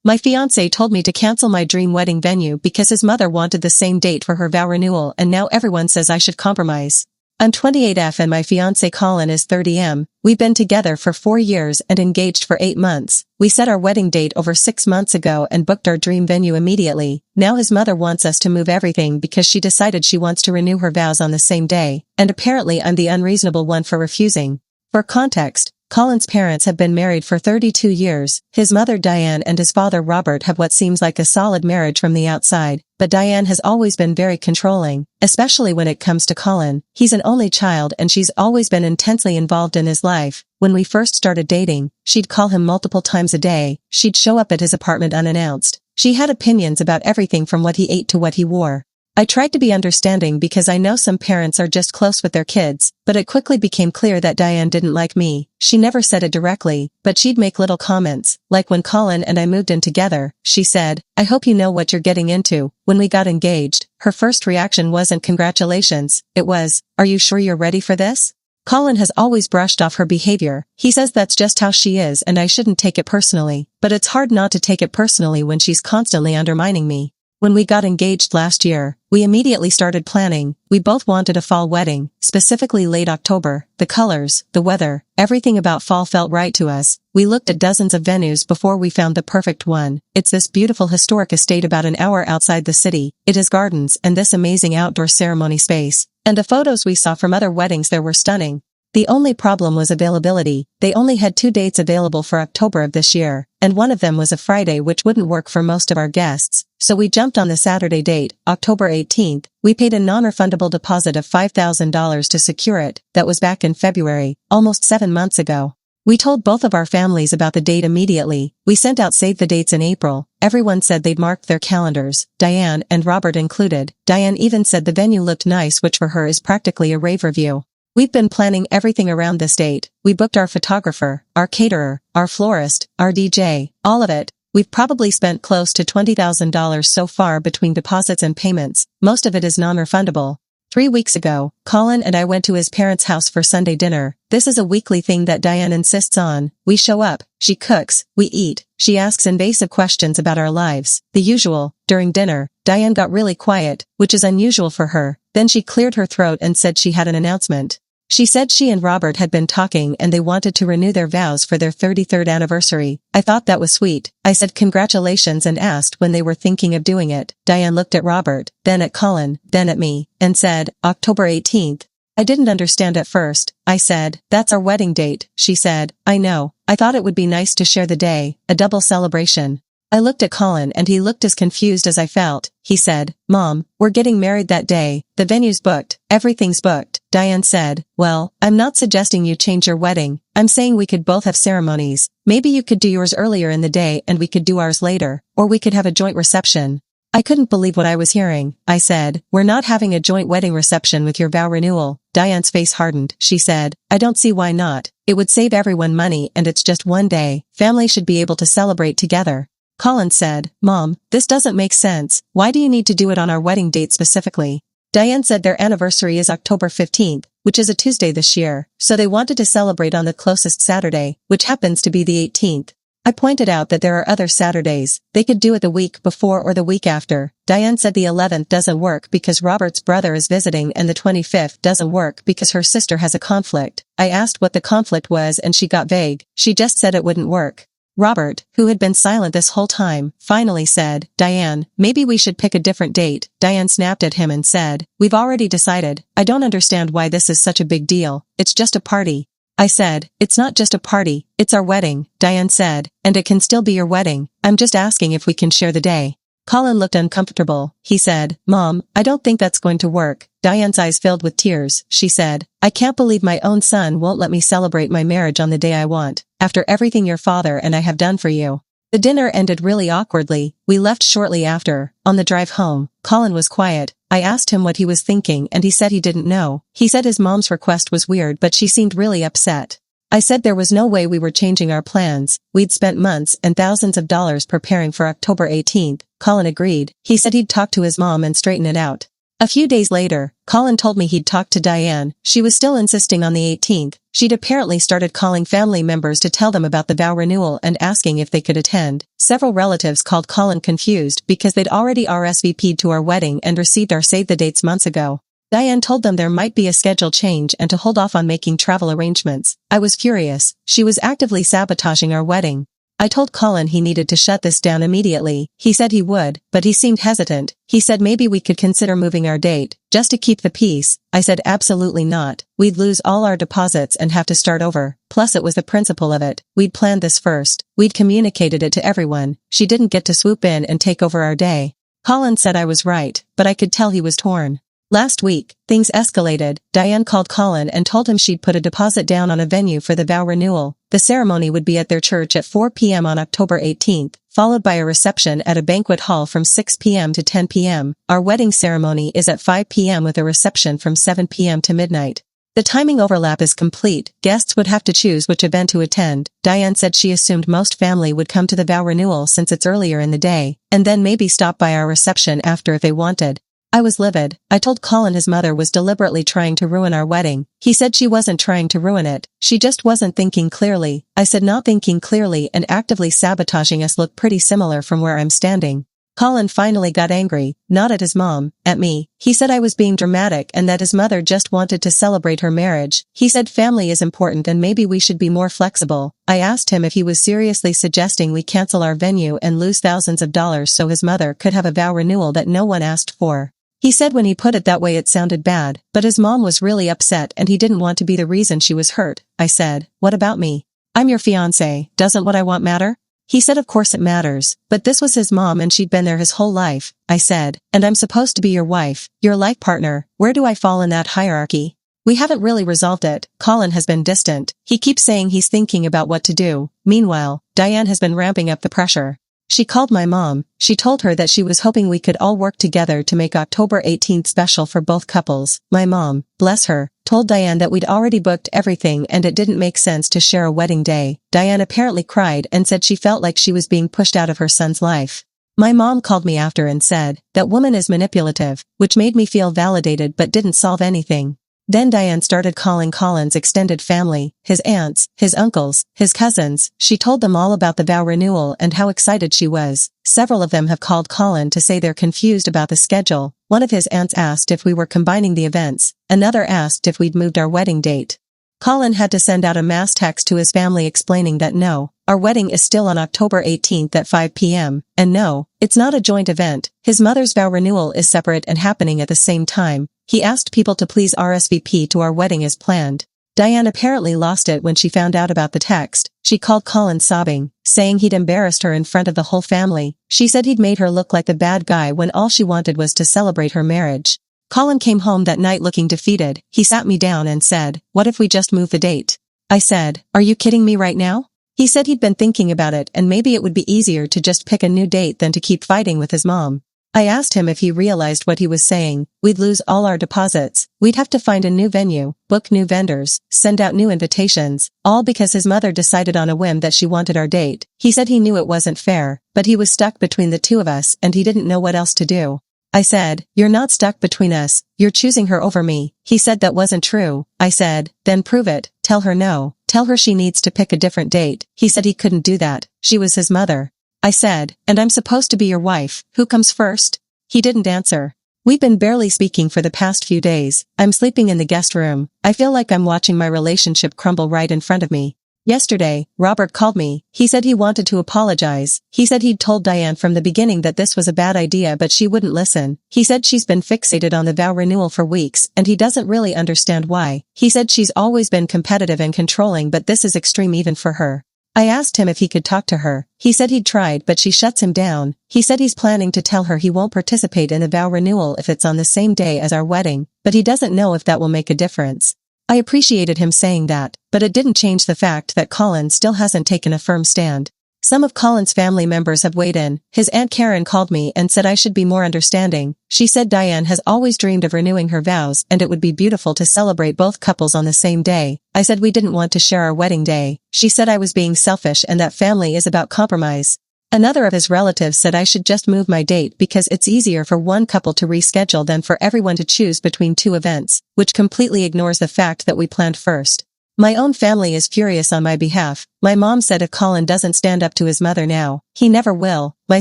My fiancé told me to cancel my dream wedding venue because his mother wanted the same date for her vow renewal and now everyone says I should compromise. I'm 28F and my fiancé Colin is 30M. We've been together for 4 years and engaged for 8 months. We set our wedding date over 6 months ago and booked our dream venue immediately. Now his mother wants us to move everything because she decided she wants to renew her vows on the same day, and apparently I'm the unreasonable one for refusing. For context, Colin's parents have been married for 32 years. His mother Diane and his father Robert have what seems like a solid marriage from the outside, but Diane has always been very controlling, especially when it comes to Colin. He's an only child and she's always been intensely involved in his life. When we first started dating, she'd call him multiple times a day. She'd show up at his apartment unannounced. She had opinions about everything from what he ate to what he wore. I tried to be understanding because I know some parents are just close with their kids, but it quickly became clear that Diane didn't like me. She never said it directly, but she'd make little comments, like when Colin and I moved in together. She said, "I hope you know what you're getting into." When we got engaged, her first reaction wasn't congratulations. It was, "Are you sure you're ready for this?" Colin has always brushed off her behavior. He says that's just how she is and I shouldn't take it personally, but it's hard not to take it personally when she's constantly undermining me. When we got engaged last year, we immediately started planning. We both wanted a fall wedding, specifically late October. The colors, the weather, everything about fall felt right to us. We looked at dozens of venues before we found the perfect one. It's this beautiful historic estate about an hour outside the city. It has gardens and this amazing outdoor ceremony space. And the photos we saw from other weddings there were stunning. The only problem was availability. They only had 2 dates available for October of this year, and one of them was a Friday which wouldn't work for most of our guests. So we jumped on the Saturday date, October 18th. We paid a non-refundable deposit of $5,000 to secure it. That was back in February, almost 7 months ago. We told both of our families about the date immediately. We sent out save the dates in April. Everyone said they'd marked their calendars, Diane and Robert included. Diane even said the venue looked nice, which for her is practically a rave review. We've been planning everything around this date. We booked our photographer, our caterer, our florist, our DJ, all of it. We've probably spent close to $20,000 so far between deposits and payments. Most of it is non-refundable. 3 weeks ago, Colin and I went to his parents' house for Sunday dinner. This is a weekly thing that Diane insists on. We show up, she cooks, we eat, she asks invasive questions about our lives. The usual. During dinner, Diane got really quiet, which is unusual for her. Then she cleared her throat and said she had an announcement. She said she and Robert had been talking and they wanted to renew their vows for their 33rd anniversary. I thought that was sweet. I said congratulations and asked when they were thinking of doing it. Diane looked at Robert, then at Colin, then at me, and said, October 18th. I didn't understand at first. I said, "That's our wedding date." She said, "I know. I thought it would be nice to share the day, a double celebration." I looked at Colin and he looked as confused as I felt. He said, "Mom, we're getting married that day. The venue's booked. Everything's booked." Diane said, "Well, I'm not suggesting you change your wedding. I'm saying we could both have ceremonies. Maybe you could do yours earlier in the day and we could do ours later, or we could have a joint reception." I couldn't believe what I was hearing. I said, "We're not having a joint wedding reception with your vow renewal." Diane's face hardened. She said, "I don't see why not. It would save everyone money and it's just one day. Family should be able to celebrate together." Colin said, "Mom, this doesn't make sense. Why do you need to do it on our wedding date specifically?" Diane said their anniversary is October 15th, which is a Tuesday this year, so they wanted to celebrate on the closest Saturday, which happens to be the 18th. I pointed out that there are other Saturdays. They could do it the week before or the week after. Diane said the 11th doesn't work because Robert's brother is visiting and the 25th doesn't work because her sister has a conflict. I asked what the conflict was and she got vague. She just said it wouldn't work. Robert, who had been silent this whole time, finally said, "Diane, maybe we should pick a different date." Diane snapped at him and said, "We've already decided. I don't understand why this is such a big deal. It's just a party." I said, "It's not just a party, it's our wedding." Diane said, "And it can still be your wedding. I'm just asking if we can share the day." Colin looked uncomfortable. He said, "Mom, I don't think that's going to work." Diane's eyes filled with tears. She said, "I can't believe my own son won't let me celebrate my marriage on the day I want, after everything your father and I have done for you." The dinner ended really awkwardly. We left shortly after. On the drive home, Colin was quiet. I asked him what he was thinking and he said he didn't know. He said his mom's request was weird but she seemed really upset. I said there was no way we were changing our plans. We'd spent months and thousands of dollars preparing for October 18th. Colin agreed. He said he'd talk to his mom and straighten it out. A few days later, Colin told me he'd talked to Diane. She was still insisting on the 18th. She'd apparently started calling family members to tell them about the vow renewal and asking if they could attend. Several relatives called Colin confused because they'd already RSVP'd to our wedding and received our save the dates months ago. Diane told them there might be a schedule change and to hold off on making travel arrangements. I was furious. She was actively sabotaging our wedding. I told Colin he needed to shut this down immediately. He said he would, but he seemed hesitant. He said maybe we could consider moving our date, just to keep the peace. I said absolutely not. We'd lose all our deposits and have to start over. Plus it was the principle of it. We'd planned this first. We'd communicated it to everyone. She didn't get to swoop in and take over our day. Colin said I was right, but I could tell he was torn. Last week, things escalated. Diane called Colin and told him she'd put a deposit down on a venue for the vow renewal. The ceremony would be at their church at 4 p.m. on October 18th, followed by a reception at a banquet hall from 6 p.m. to 10 p.m. Our wedding ceremony is at 5 p.m. with a reception from 7 p.m. to midnight. The timing overlap is complete. Guests would have to choose which event to attend. Diane said she assumed most family would come to the vow renewal since it's earlier in the day, and then maybe stop by our reception after if they wanted. I was livid. I told Colin his mother was deliberately trying to ruin our wedding. He said she wasn't trying to ruin it. She just wasn't thinking clearly. I said not thinking clearly and actively sabotaging us look pretty similar from where I'm standing. Colin finally got angry, not at his mom, at me. He said I was being dramatic and that his mother just wanted to celebrate her marriage. He said family is important and maybe we should be more flexible. I asked him if he was seriously suggesting we cancel our venue and lose thousands of dollars so his mother could have a vow renewal that no one asked for. He said when he put it that way it sounded bad, but his mom was really upset and he didn't want to be the reason she was hurt. I said, what about me? I'm your fiancé, doesn't what I want matter? He said of course it matters, but this was his mom and she'd been there his whole life. I said, and I'm supposed to be your wife, your life partner. Where do I fall in that hierarchy? We haven't really resolved it. Colin has been distant. He keeps saying he's thinking about what to do. Meanwhile, Diane has been ramping up the pressure. She called my mom. She told her that she was hoping we could all work together to make October 18th special for both couples. My mom, bless her, told Diane that we'd already booked everything and it didn't make sense to share a wedding day. Diane apparently cried and said she felt like she was being pushed out of her son's life. My mom called me after and said, that woman is manipulative, which made me feel validated but didn't solve anything. Then Diane started calling Colin's extended family, his aunts, his uncles, his cousins. She told them all about the vow renewal and how excited she was. Several of them have called Colin to say they're confused about the schedule. One of his aunts asked if we were combining the events. Another asked if we'd moved our wedding date. Colin had to send out a mass text to his family explaining that no, our wedding is still on October 18th at 5 p.m. And no, it's not a joint event. His mother's vow renewal is separate and happening at the same time. He asked people to please RSVP to our wedding as planned. Diane apparently lost it when she found out about the text. She called Colin sobbing, saying he'd embarrassed her in front of the whole family. She said he'd made her look like the bad guy when all she wanted was to celebrate her marriage. Colin came home that night looking defeated. He sat me down and said, what if we just move the date? I said, are you kidding me right now? He said he'd been thinking about it and maybe it would be easier to just pick a new date than to keep fighting with his mom. I asked him if he realized what he was saying. We'd lose all our deposits. We'd have to find a new venue, book new vendors, send out new invitations, all because his mother decided on a whim that she wanted our date. He said he knew it wasn't fair, but he was stuck between the two of us and he didn't know what else to do. I said, you're not stuck between us. You're choosing her over me. He said that wasn't true. I said, then prove it. Tell her no. Tell her she needs to pick a different date. He said he couldn't do that. She was his mother. I said, and I'm supposed to be your wife. Who comes first? He didn't answer. We've been barely speaking for the past few days. I'm sleeping in the guest room. I feel like I'm watching my relationship crumble right in front of me. Yesterday, Robert called me. He said he wanted to apologize. He said he'd told Diane from the beginning that this was a bad idea but she wouldn't listen. He said she's been fixated on the vow renewal for weeks and he doesn't really understand why. He said she's always been competitive and controlling but this is extreme even for her. I asked him if he could talk to her. He said he'd tried but she shuts him down. He said he's planning to tell her he won't participate in the vow renewal if it's on the same day as our wedding, but he doesn't know if that will make a difference. I appreciated him saying that, but it didn't change the fact that Colin still hasn't taken a firm stand. Some of Colin's family members have weighed in. His Aunt Karen called me and said I should be more understanding. She said Diane has always dreamed of renewing her vows and it would be beautiful to celebrate both couples on the same day. I said we didn't want to share our wedding day. She said I was being selfish and that family is about compromise. Another of his relatives said I should just move my date because it's easier for one couple to reschedule than for everyone to choose between two events, which completely ignores the fact that we planned first. My own family is furious on my behalf. My mom said if Colin doesn't stand up to his mother now, he never will. My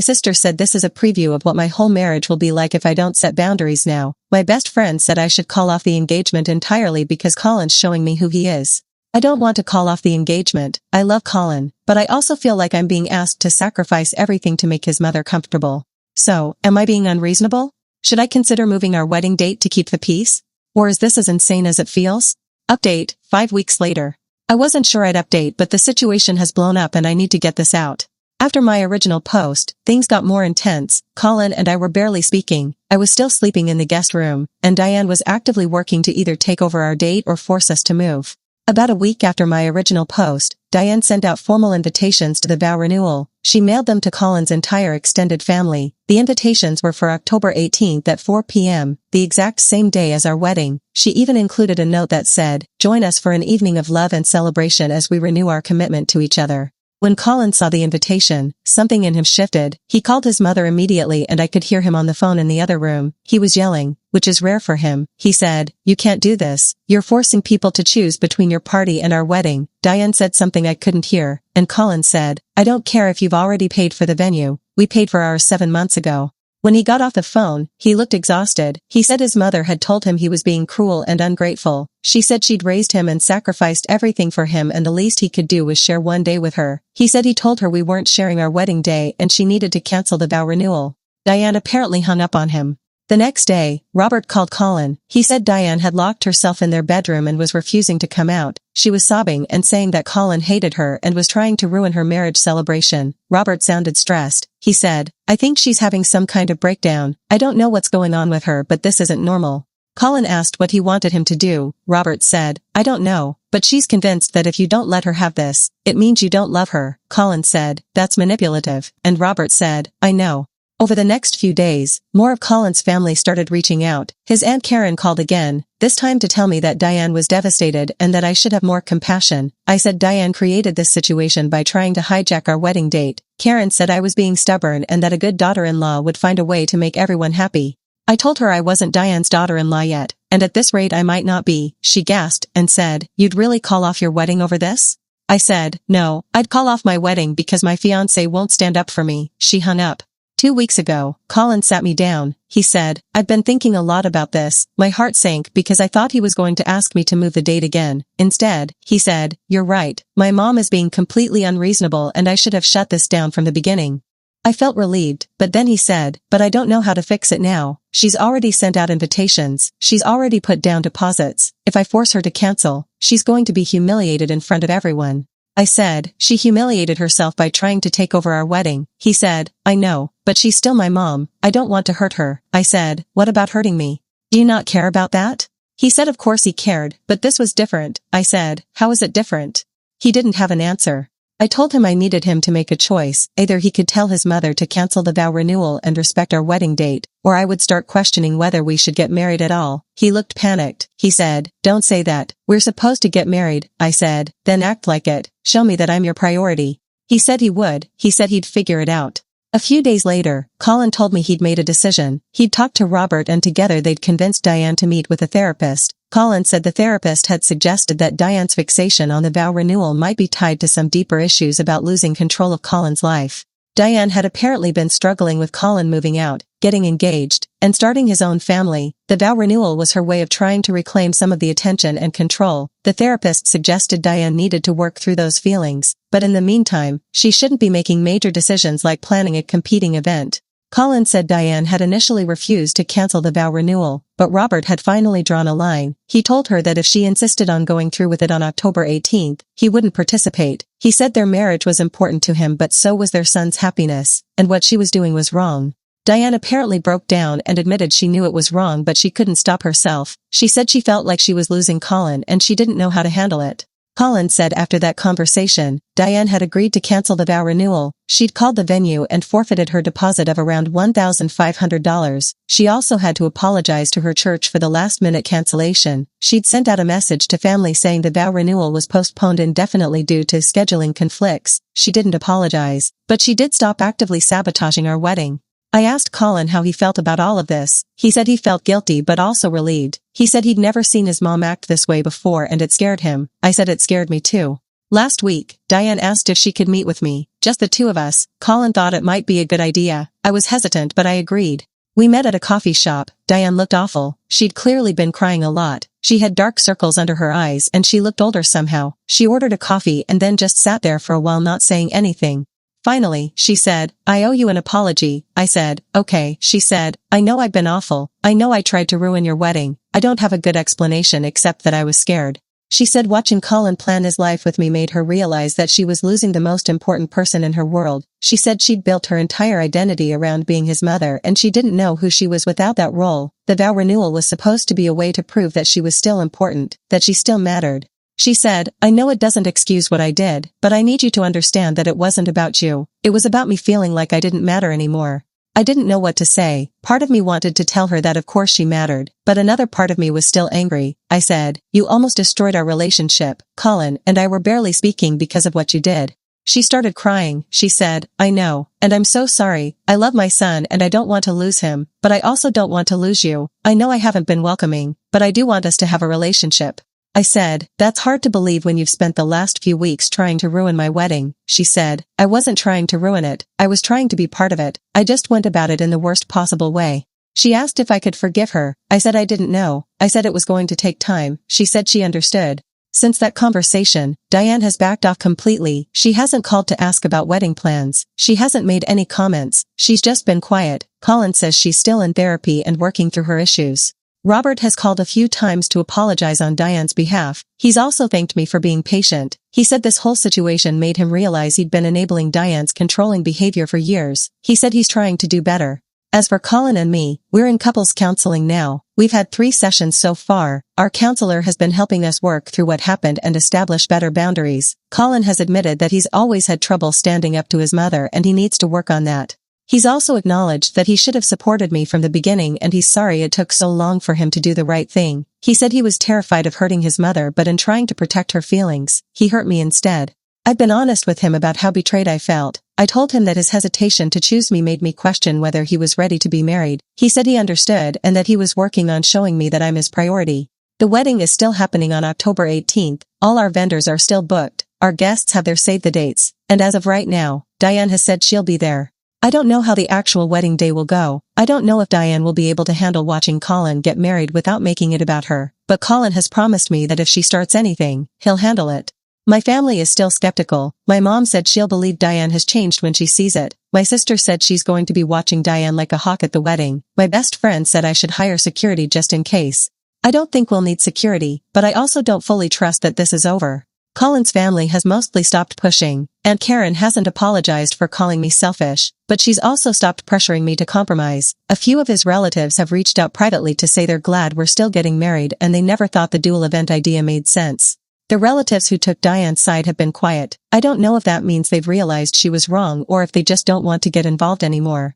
sister said this is a preview of what my whole marriage will be like if I don't set boundaries now. My best friend said I should call off the engagement entirely because Colin's showing me who he is. I don't want to call off the engagement. I love Colin, but I also feel like I'm being asked to sacrifice everything to make his mother comfortable. So, am I being unreasonable? Should I consider moving our wedding date to keep the peace? Or is this as insane as it feels? Update, 5 weeks later. I wasn't sure I'd update, but the situation has blown up and I need to get this out. After my original post, things got more intense. Colin and I were barely speaking. I was still sleeping in the guest room, and Diane was actively working to either take over our date or force us to move. About a week after my original post, Diane sent out formal invitations to the vow renewal. She mailed them to Colin's entire extended family. The invitations were for October 18th at 4 p.m., the exact same day as our wedding. She even included a note that said, "Join us for an evening of love and celebration as we renew our commitment to each other." When Colin saw the invitation, something in him shifted. He called his mother immediately and I could hear him on the phone in the other room. He was yelling, which is rare for him. He said, "You can't do this. You're forcing people to choose between your party and our wedding." Diane said something I couldn't hear, and Colin said, "I don't care if you've already paid for the venue. We paid for ours 7 months ago." When he got off the phone, he looked exhausted. He said his mother had told him he was being cruel and ungrateful. She said she'd raised him and sacrificed everything for him and the least he could do was share one day with her. He said he told her we weren't sharing our wedding day and she needed to cancel the vow renewal. Diane apparently hung up on him. The next day, Robert called Colin. He said Diane had locked herself in their bedroom and was refusing to come out. She was sobbing and saying that Colin hated her and was trying to ruin her marriage celebration. Robert sounded stressed. He said, "I think she's having some kind of breakdown. I don't know what's going on with her, but this isn't normal." Colin asked what he wanted him to do. Robert said, "I don't know, but she's convinced that if you don't let her have this, it means you don't love her." Colin said, "That's manipulative." And Robert said, "I know." Over the next few days, more of Colin's family started reaching out. His Aunt Karen called again, this time to tell me that Diane was devastated and that I should have more compassion. I said Diane created this situation by trying to hijack our wedding date. Karen said I was being stubborn and that a good daughter-in-law would find a way to make everyone happy. I told her I wasn't Diane's daughter-in-law yet, and at this rate I might not be. She gasped and said, "You'd really call off your wedding over this?" I said, "No, I'd call off my wedding because my fiancé won't stand up for me." She hung up. 2 weeks ago, Colin sat me down. He said, "I've been thinking a lot about this." My heart sank because I thought he was going to ask me to move the date again. Instead, he said, "You're right. My mom is being completely unreasonable and I should have shut this down from the beginning." I felt relieved, but then he said, "But I don't know how to fix it now. She's already sent out invitations. She's already put down deposits. If I force her to cancel, she's going to be humiliated in front of everyone." I said, "She humiliated herself by trying to take over our wedding." He said, "I know, but she's still my mom. I don't want to hurt her." I said, "What about hurting me? Do you not care about that?" He said of course he cared, but this was different. I said, "How is it different?" He didn't have an answer. I told him I needed him to make a choice. Either he could tell his mother to cancel the vow renewal and respect our wedding date, or I would start questioning whether we should get married at all. He looked panicked. He said, "Don't say that. We're supposed to get married." I said, "Then act like it. Show me that I'm your priority." He said he would. He said he'd figure it out. A few days later, Colin told me he'd made a decision. He'd talked to Robert and together they'd convinced Diane to meet with a therapist. Colin said the therapist had suggested that Diane's fixation on the vow renewal might be tied to some deeper issues about losing control of Colin's life. Diane had apparently been struggling with Colin moving out, getting engaged, and starting his own family. The vow renewal was her way of trying to reclaim some of the attention and control. The therapist suggested Diane needed to work through those feelings, but in the meantime, she shouldn't be making major decisions like planning a competing event. Colin said Diane had initially refused to cancel the vow renewal, but Robert had finally drawn a line. He told her that if she insisted on going through with it on October 18th, he wouldn't participate. He said their marriage was important to him but so was their son's happiness, and what she was doing was wrong. Diane apparently broke down and admitted she knew it was wrong but she couldn't stop herself. She said she felt like she was losing Colin and she didn't know how to handle it. Colin said after that conversation, Diane had agreed to cancel the vow renewal. She'd called the venue and forfeited her deposit of around $1,500. She also had to apologize to her church for the last-minute cancellation. She'd sent out a message to family saying the vow renewal was postponed indefinitely due to scheduling conflicts. She didn't apologize, but she did stop actively sabotaging our wedding. I asked Colin how he felt about all of this. He said he felt guilty but also relieved. He said he'd never seen his mom act this way before and it scared him. I said it scared me too. Last week, Diane asked if she could meet with me, just the two of us. Colin thought it might be a good idea. I was hesitant but I agreed. We met at a coffee shop. Diane looked awful. She'd clearly been crying a lot. She had dark circles under her eyes and she looked older somehow. She ordered a coffee and then just sat there for a while not saying anything. Finally, she said, "I owe you an apology." I said, "Okay." She said, "I know I've been awful. I know I tried to ruin your wedding. I don't have a good explanation except that I was scared." She said watching Colin plan his life with me made her realize that she was losing the most important person in her world. She said she'd built her entire identity around being his mother and she didn't know who she was without that role. The vow renewal was supposed to be a way to prove that she was still important, that she still mattered. She said, "I know it doesn't excuse what I did, but I need you to understand that it wasn't about you. It was about me feeling like I didn't matter anymore." I didn't know what to say. Part of me wanted to tell her that of course she mattered, but another part of me was still angry. I said, "You almost destroyed our relationship. Colin and I were barely speaking because of what you did." She started crying. She said, "I know, and I'm so sorry. I love my son and I don't want to lose him, but I also don't want to lose you. I know I haven't been welcoming, but I do want us to have a relationship." I said, "That's hard to believe when you've spent the last few weeks trying to ruin my wedding." She said, "I wasn't trying to ruin it. I was trying to be part of it. I just went about it in the worst possible way." She asked if I could forgive her. I said I didn't know. I said it was going to take time. She said she understood. Since that conversation, Diane has backed off completely. She hasn't called to ask about wedding plans. She hasn't made any comments. She's just been quiet. Colin says she's still in therapy and working through her issues. Robert has called a few times to apologize on Diane's behalf. He's also thanked me for being patient. He said this whole situation made him realize he'd been enabling Diane's controlling behavior for years. He said he's trying to do better. As for Colin and me, we're in couples counseling now. We've had 3 sessions so far. Our counselor has been helping us work through what happened and establish better boundaries. Colin has admitted that he's always had trouble standing up to his mother and he needs to work on that. He's also acknowledged that he should have supported me from the beginning and he's sorry it took so long for him to do the right thing. He said he was terrified of hurting his mother but in trying to protect her feelings, he hurt me instead. I've been honest with him about how betrayed I felt. I told him that his hesitation to choose me made me question whether he was ready to be married. He said he understood and that he was working on showing me that I'm his priority. The wedding is still happening on October 18th. All our vendors are still booked. Our guests have their save the dates. And as of right now, Diane has said she'll be there. I don't know how the actual wedding day will go. I don't know if Diane will be able to handle watching Colin get married without making it about her. But Colin has promised me that if she starts anything, he'll handle it. My family is still skeptical. My mom said she'll believe Diane has changed when she sees it. My sister said she's going to be watching Diane like a hawk at the wedding. My best friend said I should hire security just in case. I don't think we'll need security, but I also don't fully trust that this is over. Colin's family has mostly stopped pushing. Aunt Karen hasn't apologized for calling me selfish, but she's also stopped pressuring me to compromise. A few of his relatives have reached out privately to say they're glad we're still getting married and they never thought the dual event idea made sense. The relatives who took Diane's side have been quiet. I don't know if that means they've realized she was wrong or if they just don't want to get involved anymore.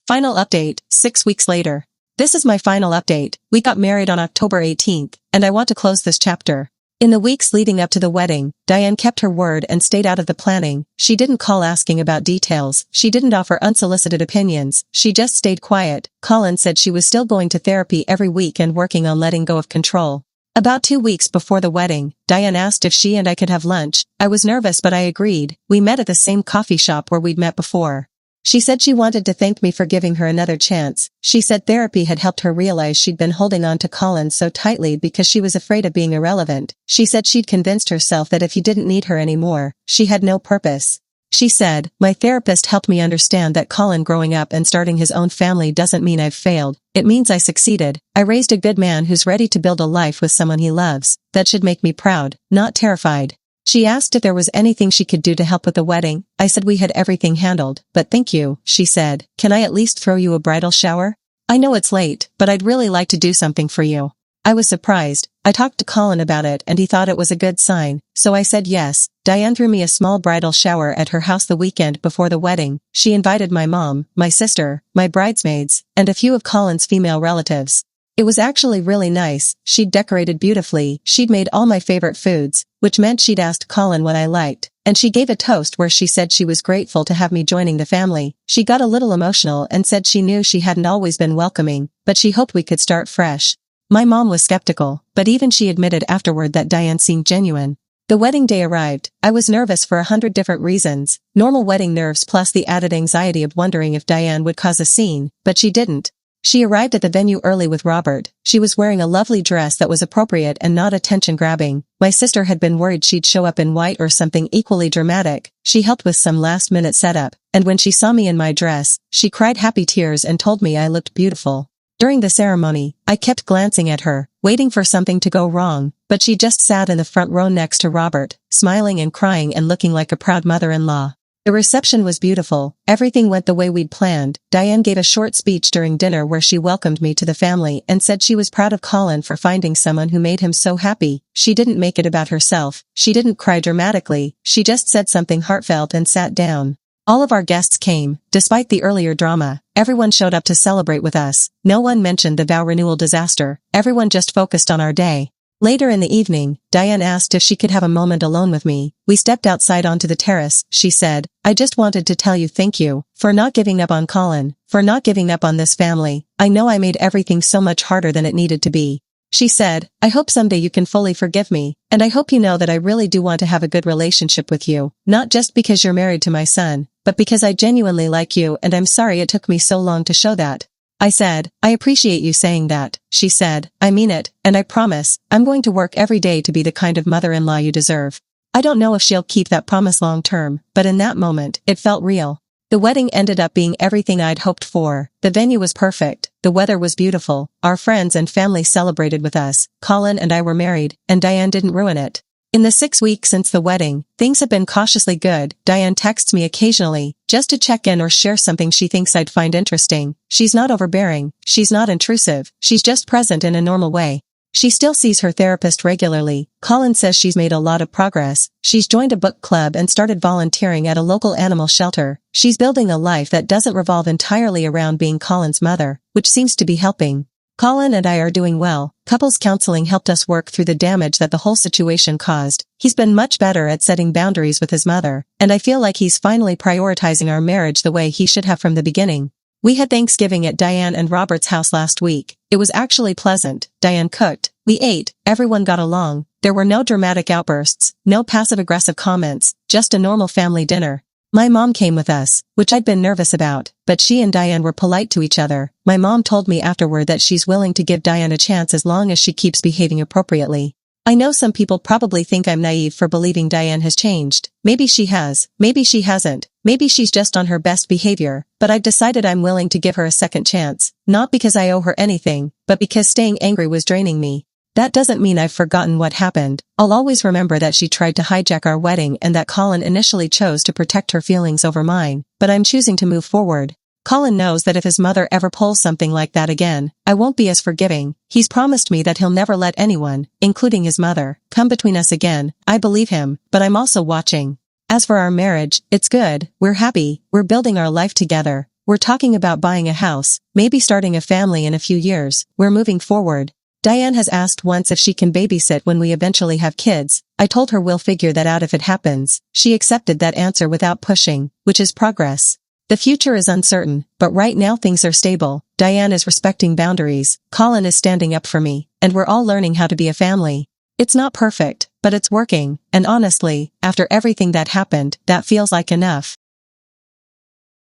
Final update, 6 weeks later. This is my final update. We got married on October 18th, and I want to close this chapter. In the weeks leading up to the wedding, Diane kept her word and stayed out of the planning. She didn't call asking about details. She didn't offer unsolicited opinions. She just stayed quiet. Colin said she was still going to therapy every week and working on letting go of control. About 2 weeks before the wedding, Diane asked if she and I could have lunch. I was nervous but I agreed. We met at the same coffee shop where we'd met before. She said she wanted to thank me for giving her another chance. She said therapy had helped her realize she'd been holding on to Colin so tightly because she was afraid of being irrelevant. She said she'd convinced herself that if he didn't need her anymore, she had no purpose. She said, "My therapist helped me understand that Colin growing up and starting his own family doesn't mean I've failed. It means I succeeded. I raised a good man who's ready to build a life with someone he loves. That should make me proud, not terrified." She asked if there was anything she could do to help with the wedding. I said we had everything handled, but thank you. She said, "Can I at least throw you a bridal shower? I know it's late, but I'd really like to do something for you." I was surprised. I talked to Colin about it and he thought it was a good sign, so I said yes. Diane threw me a small bridal shower at her house the weekend before the wedding. She invited my mom, my sister, my bridesmaids, and a few of Colin's female relatives. It was actually really nice. She'd decorated beautifully, she'd made all my favorite foods, which meant she'd asked Colin what I liked, and she gave a toast where she said she was grateful to have me joining the family. She got a little emotional and said she knew she hadn't always been welcoming, but she hoped we could start fresh. My mom was skeptical, but even she admitted afterward that Diane seemed genuine. The wedding day arrived. I was nervous for 100 different reasons, normal wedding nerves plus the added anxiety of wondering if Diane would cause a scene, but she didn't. She arrived at the venue early with Robert. She was wearing a lovely dress that was appropriate and not attention-grabbing. My sister had been worried she'd show up in white or something equally dramatic. She helped with some last-minute setup, and when she saw me in my dress, she cried happy tears and told me I looked beautiful. During the ceremony, I kept glancing at her, waiting for something to go wrong, but she just sat in the front row next to Robert, smiling and crying and looking like a proud mother-in-law. The reception was beautiful. Everything went the way we'd planned. Diane gave a short speech during dinner where she welcomed me to the family and said she was proud of Colin for finding someone who made him so happy. She didn't make it about herself. She didn't cry dramatically. She just said something heartfelt and sat down. All of our guests came. Despite the earlier drama, everyone showed up to celebrate with us. No one mentioned the vow renewal disaster. Everyone just focused on our day. Later in the evening, Diane asked if she could have a moment alone with me. We stepped outside onto the terrace. She said, "I just wanted to tell you thank you for not giving up on Colin, for not giving up on this family. I know I made everything so much harder than it needed to be." She said, "I hope someday you can fully forgive me, and I hope you know that I really do want to have a good relationship with you, not just because you're married to my son, but because I genuinely like you and I'm sorry it took me so long to show that." I said, "I appreciate you saying that." She said, "I mean it, and I promise, I'm going to work every day to be the kind of mother-in-law you deserve." I don't know if she'll keep that promise long term, but in that moment, it felt real. The wedding ended up being everything I'd hoped for. The venue was perfect, the weather was beautiful, our friends and family celebrated with us, Colin and I were married, and Diane didn't ruin it. In the 6 weeks since the wedding, things have been cautiously good. Diane texts me occasionally, just to check in or share something she thinks I'd find interesting. She's not overbearing, she's not intrusive, she's just present in a normal way. She still sees her therapist regularly. Colin says she's made a lot of progress. She's joined a book club and started volunteering at a local animal shelter. She's building a life that doesn't revolve entirely around being Colin's mother, which seems to be helping. Colin and I are doing well. Couples counseling helped us work through the damage that the whole situation caused. He's been much better at setting boundaries with his mother, and I feel like he's finally prioritizing our marriage the way he should have from the beginning. We had Thanksgiving at Diane and Robert's house last week. It was actually pleasant. Diane cooked. We ate. Everyone got along. There were no dramatic outbursts, no passive-aggressive comments, just a normal family dinner. My mom came with us, which I'd been nervous about, but she and Diane were polite to each other. My mom told me afterward that she's willing to give Diane a chance as long as she keeps behaving appropriately. I know some people probably think I'm naive for believing Diane has changed. Maybe she has, maybe she hasn't, maybe she's just on her best behavior, but I've decided I'm willing to give her a second chance, not because I owe her anything, but because staying angry was draining me. That doesn't mean I've forgotten what happened. I'll always remember that she tried to hijack our wedding and that Colin initially chose to protect her feelings over mine, but I'm choosing to move forward. Colin knows that if his mother ever pulls something like that again, I won't be as forgiving. He's promised me that he'll never let anyone, including his mother, come between us again. I believe him, but I'm also watching. As for our marriage, it's good. We're happy. We're building our life together. We're talking about buying a house, maybe starting a family in a few years. We're moving forward. Diane has asked once if she can babysit when we eventually have kids. I told her we'll figure that out if it happens. She accepted that answer without pushing, which is progress. The future is uncertain, but right now things are stable. Diane is respecting boundaries, Colin is standing up for me, and we're all learning how to be a family. It's not perfect, but it's working, and honestly, after everything that happened, that feels like enough.